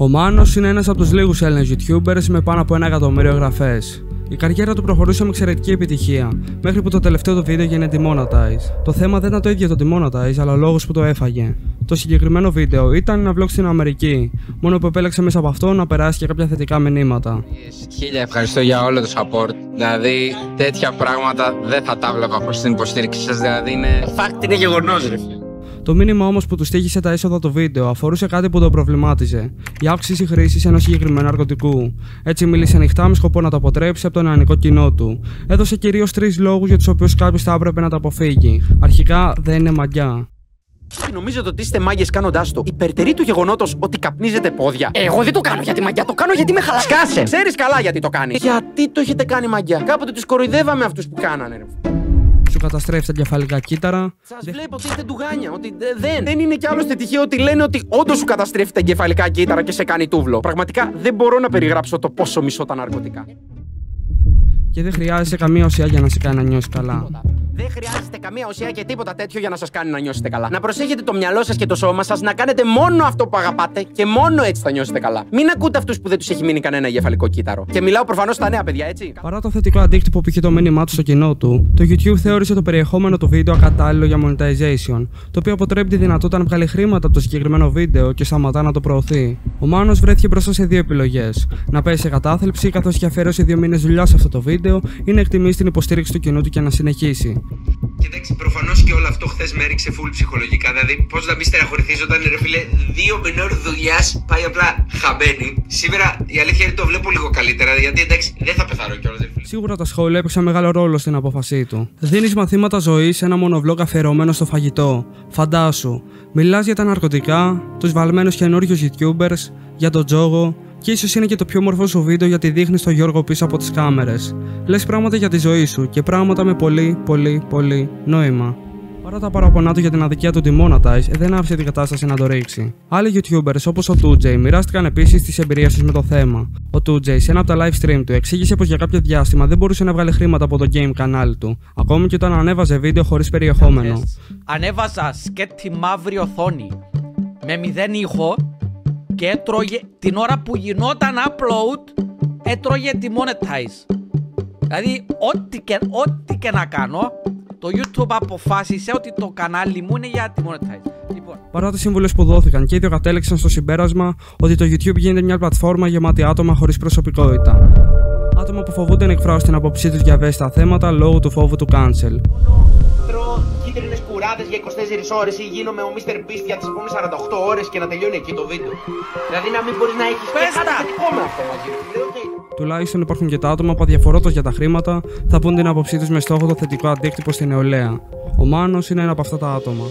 Ο Μάνος είναι ένας από τους λίγους Έλληνες YouTubers με πάνω από 1 εκατομμύριο εγγραφές. Η καριέρα του προχωρούσε με εξαιρετική επιτυχία, μέχρι που το τελευταίο του βίντεο έγινε demonetize. Το θέμα δεν ήταν το ίδιο το demonetize, αλλά ο λόγος που το έφαγε. Το συγκεκριμένο βίντεο ήταν ένα vlog στην Αμερική, μόνο που επέλεξε μέσα από αυτό να περάσει και κάποια θετικά μηνύματα. Χίλια ευχαριστώ για όλο το support. Δηλαδή, τέτοια πράγματα δεν θα τα βλέπα προς την υποστήριξη σας. Δηλαδή, είναι γεγονός, ρε. Το μήνυμα όμως που του στοίχησε τα έσοδα του βίντεο αφορούσε κάτι που τον προβλημάτιζε: η αύξηση χρήσης ενός συγκεκριμένου ναρκωτικού. Έτσι μίλησε ανοιχτά με σκοπό να το αποτρέψει από το νεανικό κοινό του. Έδωσε κυρίως 3 λόγους για τους οποίους κάποιος θα έπρεπε να το αποφύγει. Αρχικά, δεν είναι μαγιά. Νομίζετε ότι είστε μάγκες κάνοντάς το. Υπερτερεί του γεγονότος ότι καπνίζετε πόδια. Εγώ δεν το κάνω για τη μαγιά, το κάνω γιατί με χαλάει. Σκάσε! Ξέρεις καλά γιατί το κάνεις. Γιατί το έχετε κάνει μαγιά. Κάποτε τους κοροϊδεύαμε αυτούς που κάνανε, ρε. Σου καταστρέφει τα εγκεφαλικά κύτταρα. Σας βλέπω ότι είστε ντουγάνια. Ότι δεν είναι κι άλλωστε τυχαίο ότι λένε ότι όντως σου καταστρέφει τα εγκεφαλικά κύτταρα και σε κάνει τούβλο. Πραγματικά δεν μπορώ να περιγράψω το πόσο μισώ τα ναρκωτικά. Και δεν χρειάζεσαι καμία ουσία για να σε κάνει να νιώσει καλά. Δεν χρειάζεται καμία ουσία και τίποτα τέτοιο για να σας κάνει να νιώσετε καλά. Να προσέχετε το μυαλό σας και το σώμα σας να κάνετε μόνο αυτό που αγαπάτε και μόνο έτσι θα νιώσετε καλά. Μην ακούτε αυτούς που δεν τους έχει μείνει κανένα εγκεφαλικό κύτταρο. Και μιλάω προφανώς στα νέα παιδιά, έτσι. Παρά το θετικό αντίκτυπο που είχε το μήνυμά του στο κοινό του, το YouTube θεώρησε το περιεχόμενο του βίντεο ακατάλληλο για monetization, το οποίο αποτρέπει τη δυνατότητα να βγάλει χρήματα από το συγκεκριμένο βίντεο και σταματά να το προωθεί. Ο Μάνος βρέθηκε μπροστά σε 2 επιλογές: να πέσει σε κατάθλιψη, καθώς και αφιέρωσε 2 μήνες δουλειά σε αυτό το βίντεο, ή να εκτιμήσει την υποστήριξη του κοινού του και να συνεχίσει. Κοιτάξτε, προφανώς και όλο αυτό χθες με έριξε full ψυχολογικά. Δηλαδή, πώς να μην στεναχωρηθείς όταν ρε φίλε 2 μηνών δουλειάς πάει απλά χαμένη. Σήμερα η αλήθεια είναι το βλέπω λίγο καλύτερα, γιατί εντάξει δεν θα πεθάρω κιόλας. Σίγουρα τα σχόλια έπαιξαν μεγάλο ρόλο στην απόφασή του. Δίνεις μαθήματα ζωής σε ένα μονοβλόγκ αφιερωμένο στο φαγητό. Φαντάσου, μιλάς για τα ναρκωτικά, τους βαλμένους καινούριους YouTubers, για τον τζόγο. Και ίσως είναι και το πιο μορφό σου βίντεο γιατί δείχνεις τον Γιώργο πίσω από τις κάμερες. Λες πράγματα για τη ζωή σου και πράγματα με πολύ νόημα. Παρά τα παραπονά του για την αδικία του demonetize, δεν άφησε την κατάσταση να το ρίξει. Άλλοι YouTubers όπως ο 2J μοιράστηκαν επίσης τις εμπειρίες τους με το θέμα. Ο 2J σε ένα από τα live stream του εξήγησε πως για κάποιο διάστημα δεν μπορούσε να βγάλει χρήματα από το game κανάλι του, ακόμη και όταν ανέβαζε βίντεο χωρίς περιεχόμενο. Ανέβαζα σκέτη μαύρη οθόνη με 0 ήχο. Και έτρωγε την ώρα που γινόταν upload, έτρωγε τη monetize. Δηλαδή, ό,τι και να κάνω, το YouTube αποφάσισε ότι το κανάλι μου είναι για τη monetize. Λοιπόν. Παρά τις συμβουλές που δόθηκαν, και οι δύο κατέληξαν στο συμπέρασμα ότι το YouTube γίνεται μια πλατφόρμα γεμάτη άτομα χωρίς προσωπικότητα. Άτομα που φοβούνται να εκφράσουν την άποψή τους για ευαίσθητα θέματα λόγω του φόβου του cancel. Τρώω κίτρινες κουράδες για 24 ώρες ή γίνομαι ο Mr. Beast για τις επόμενες 48 ώρες και να τελειώνει εκεί το βίντεο. Δηλαδή να μην μπορείς να έχεις κάτι θετικό με αυτό μαζί. Τουλάχιστον υπάρχουν και τα άτομα που αδιαφορώντας για τα χρήματα θα πούν την άποψή τους με στόχο το θετικό αντίκτυπο στην νεολαία. Ο Μάνος είναι ένα από αυτά τα άτομα.